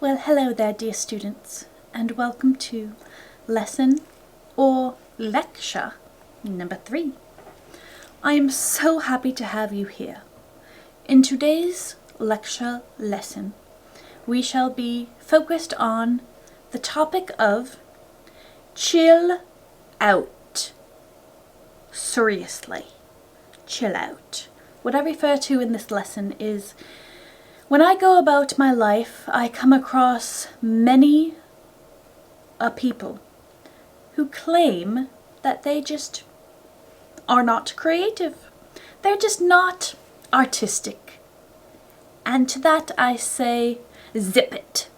Well, hello there, dear students, and welcome to lesson or lecture number 3. I am so happy to have you here. In today's lecture lesson, we shall be focused on the topic of chill out. Seriously, chill out. What I refer to in this lesson is when I go about my life, I come across many people who claim that they just are not creative. They're just not artistic. And to that I say, zip it.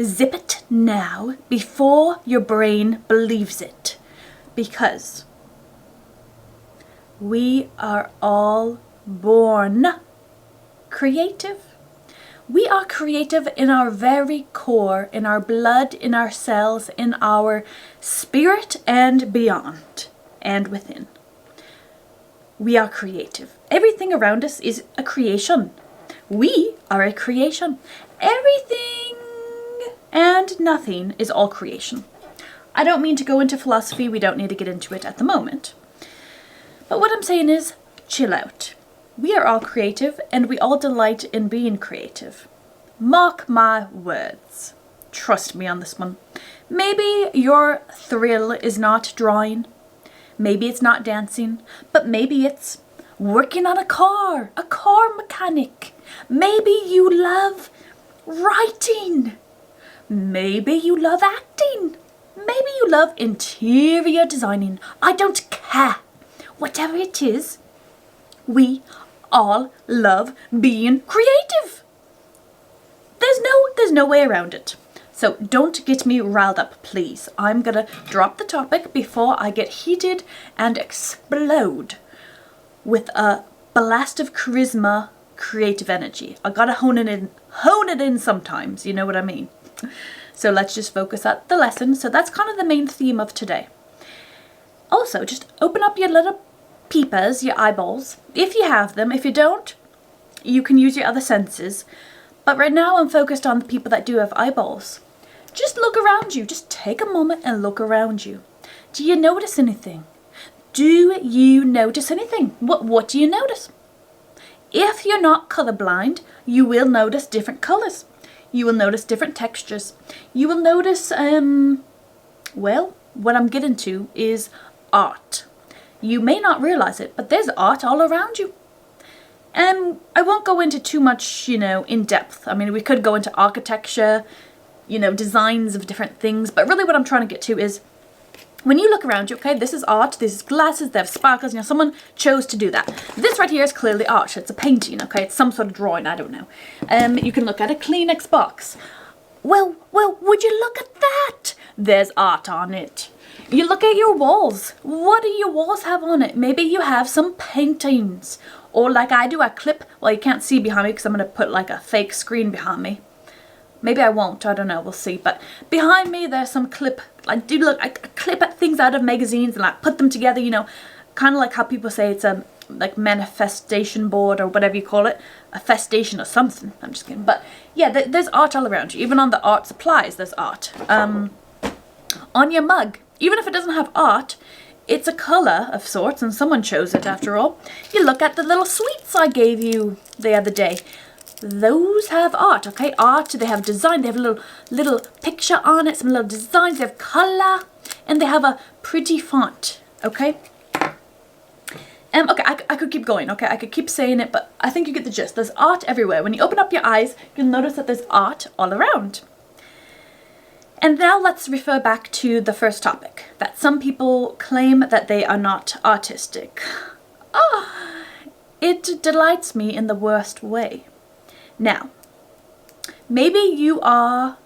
Zip it now before your brain believes it. Because we are all born creative. We are creative in our very core, in our blood, in our cells, in our spirit and beyond and within. We are creative. Everything around us is a creation. We are a creation. Everything and nothing is all creation. I don't mean to go into philosophy. We don't need to get into it at the moment. But what I'm saying is, chill out. We are all creative, and we all delight in being creative. Mark my words. Trust me on this one. Maybe your thrill is not drawing. Maybe it's not dancing. But maybe it's working on a car mechanic. Maybe you love writing. Maybe you love acting. Maybe you love interior designing. I don't care. Whatever it is, we all love being creative. There's no way around it. So don't get me riled up, please. I'm gonna drop the topic before I get heated and explode with a blast of charisma, creative energy. I gotta hone it in sometimes, you know what I mean? So let's just focus at the lesson. So that's kind of the main theme of today. Also, just open up your little peepers, your eyeballs, if you have them. If you don't, you can use your other senses. But right now I'm focused on the people that do have eyeballs. Just look around you. Just take a moment and look around you. Do you notice anything? Do you notice anything? What do you notice? If you're not colorblind, you will notice different colors. You will notice different textures. You will notice, well, what I'm getting to is art. You may not realize it, but there's art all around you. And I won't go into too much, in depth. I mean, we could go into architecture, designs of different things. But really what I'm trying to get to is when you look around you, okay, this is art, this is glasses, they have sparkles, someone chose to do that. This right here is clearly art. It's a painting, okay? It's some sort of drawing, I don't know. You can look at a Kleenex box. Well, would you look at that? There's art on it. You look at your walls. What do your walls have on it? Maybe you have some paintings. Or like I do, I clip, well, you can't see behind me because I'm going to put like a fake screen behind me. Maybe I won't, I don't know, we'll see. But behind me there's some clip, I clip at things out of magazines and I put them together, kind of like how people say it's a like manifestation board or whatever you call it. A festation or something, I'm just kidding. But yeah, there's art all around you. Even on the art supplies there's art. On your mug, even if it doesn't have art, it's a colour of sorts and someone chose it after all. You look at the little sweets I gave you the other day. Those have art, okay? Art, they have design, they have a little picture on it, some little designs, they have colour, and they have a pretty font, okay? Okay, I could keep going, okay? I could keep saying it, but I think you get the gist. There's art everywhere. When you open up your eyes, you'll notice that there's art all around. And now let's refer back to the first topic, that some people claim that they are not artistic. It delights me in the worst way. Now, maybe you are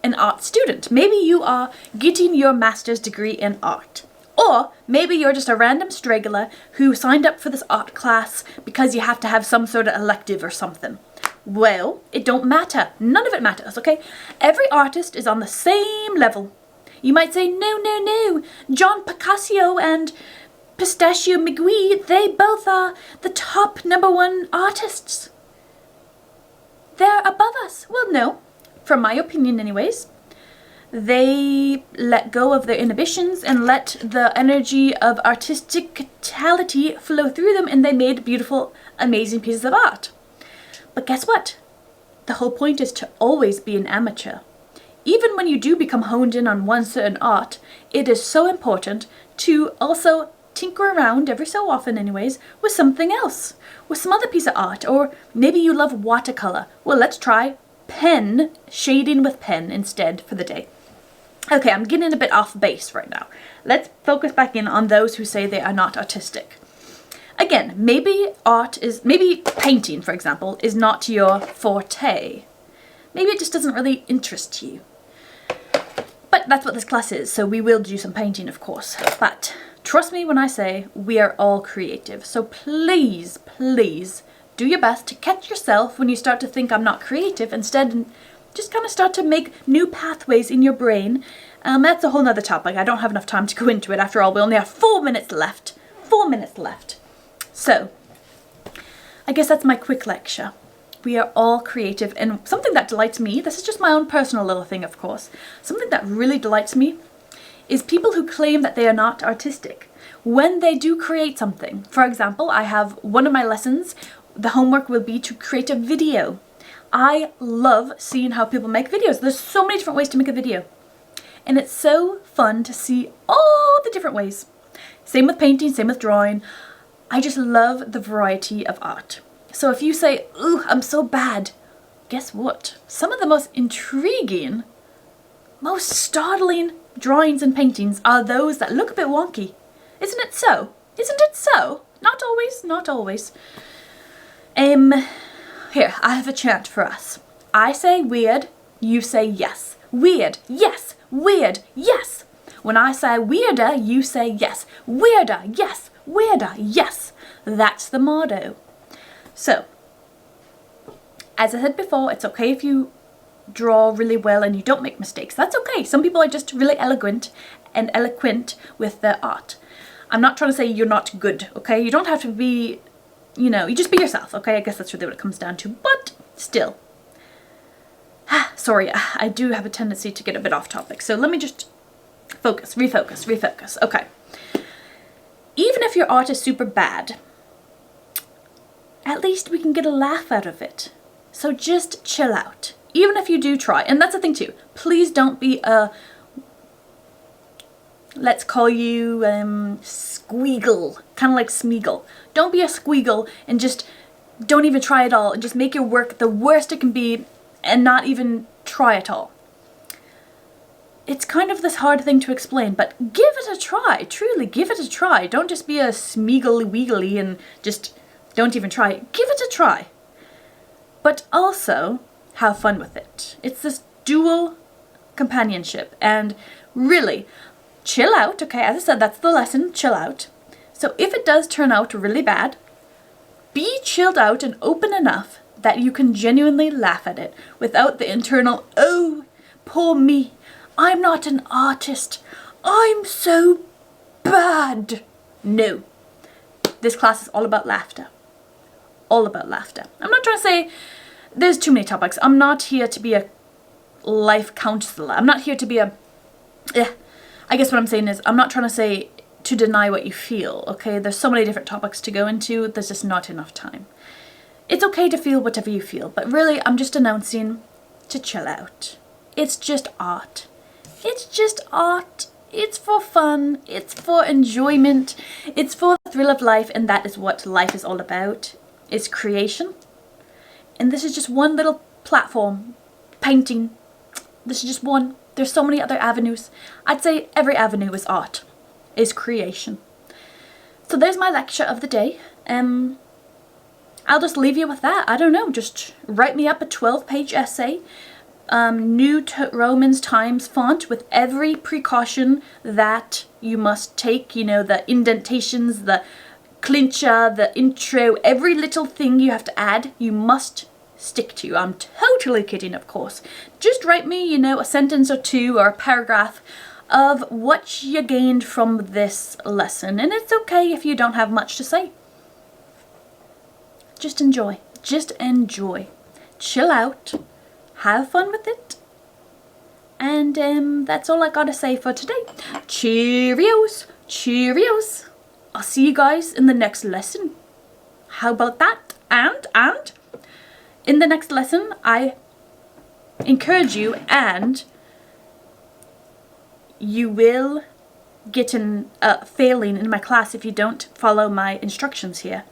an art student. Maybe you are getting your master's degree in art. Or maybe you're just a random straggler who signed up for this art class because you have to have some sort of elective or something. Well, it don't matter. None of it matters, okay? Every artist is on the same level. You might say, no. John Picasso and Pistachio McGee, they both are the top #1 artists. They're above us. Well, no. from my opinion anyways, they let go of their inhibitions and let the energy of artisticality flow through them, and they made beautiful, amazing pieces of art. But guess what? The whole point is to always be an amateur. Even when you do become honed in on one certain art, it is so important to also tinker around every so often anyways with something else, with some other piece of art. Or maybe you love watercolor. Well, let's try pen, shading with pen instead for the day. Okay, I'm getting a bit off base right now. Let's focus back in on those who say they are not artistic. Again, maybe painting, for example, is not your forte. Maybe it just doesn't really interest you. But that's what this class is, so we will do some painting, of course. But trust me when I say we are all creative. So please, please do your best to catch yourself when you start to think I'm not creative. Instead, just kind of start to make new pathways in your brain. That's a whole nother topic. I don't have enough time to go into it. After all, we only have 4 minutes left. 4 minutes left. So, I guess that's my quick lecture. We are all creative, and something that delights me, this is just my own personal little thing, of course, something that really delights me is people who claim that they are not artistic when they do create something. For example, I have one of my lessons, the homework will be to create a video. I love seeing how people make videos. There's so many different ways to make a video, and it's so fun to see all the different ways. Same with painting, same with drawing. I just love the variety of art. So if you say, ooh, I'm so bad, guess what? Some of the most intriguing, most startling drawings and paintings are those that look a bit wonky. Isn't it so? Isn't it so? Not always, not always. Here, I have a chant for us. I say weird, you say yes. Weird, yes. Weird, yes. When I say weirder, you say yes. Weirder, yes. Weirder, yes. That's the motto. So, as I said before, it's okay if you draw really well and you don't make mistakes. That's okay. Some people are just really eloquent with their art. I'm not trying to say you're not good, okay? You don't have to be, you just be yourself, okay? I guess that's really what it comes down to. But still, sorry, I do have a tendency to get a bit off topic. So let me just refocus. Okay. Even if your art is super bad, at least we can get a laugh out of it. So just chill out. Even if you do try. And that's the thing too. Please don't be a, let's call you squeagle. Kind of like Smeagol. Don't be a squeagle and just don't even try at all. And just make your work the worst it can be and not even try at all. It's kind of this hard thing to explain, but give it a try. Truly, give it a try. Don't just be a smeagly-weagly and just don't even try. Give it a try. But also, have fun with it. It's this dual companionship. And really, chill out. Okay, as I said, that's the lesson. Chill out. So if it does turn out really bad, be chilled out and open enough that you can genuinely laugh at it without the internal, oh, poor me. I'm not an artist. I'm so bad. No. This class is all about laughter. All about laughter. I'm not trying to say there's too many topics. I'm not here to be a life counselor. I'm not here to be a... I guess what I'm saying is I'm not trying to say to deny what you feel, okay? There's so many different topics to go into. There's just not enough time. It's okay to feel whatever you feel, but really I'm just announcing to chill out. It's just art. It's just art. It's for fun. It's for enjoyment. It's for the thrill of life, and that is what life is all about. It's creation. And this is just one little platform. Painting. This is just one. There's so many other avenues. I'd say every avenue is art. Is creation. So there's my lecture of the day. I'll just leave you with that. I don't know. Just write me up a 12-page essay. New Romans Times font with every precaution that you must take, the indentations, the clincher, the intro, every little thing you have to add, you must stick to. I'm totally kidding, of course. Just write me, a sentence or two or a paragraph of what you gained from this lesson, and it's okay if you don't have much to say. Just enjoy. Just enjoy. Chill out. Have fun with it, And that's all I gotta say for today. Cheerios! Cheerios! I'll see you guys in the next lesson. How about that? And in the next lesson, I encourage you, and you will get an failing in my class if you don't follow my instructions here.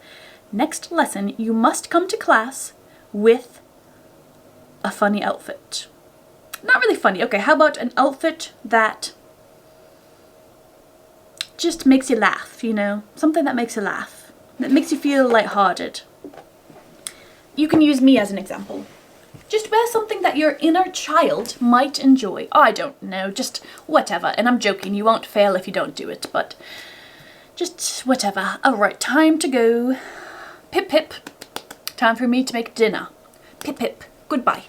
Next lesson, you must come to class with a funny outfit. Not really funny. Okay, how about an outfit that just makes you laugh, you know? Something that makes you laugh. That makes you feel lighthearted. You can use me as an example. Just wear something that your inner child might enjoy. Oh, I don't know, just whatever. And I'm joking, you won't fail if you don't do it, but just whatever. Alright, time to go. Pip pip. Time for me to make dinner. Pip pip. Goodbye.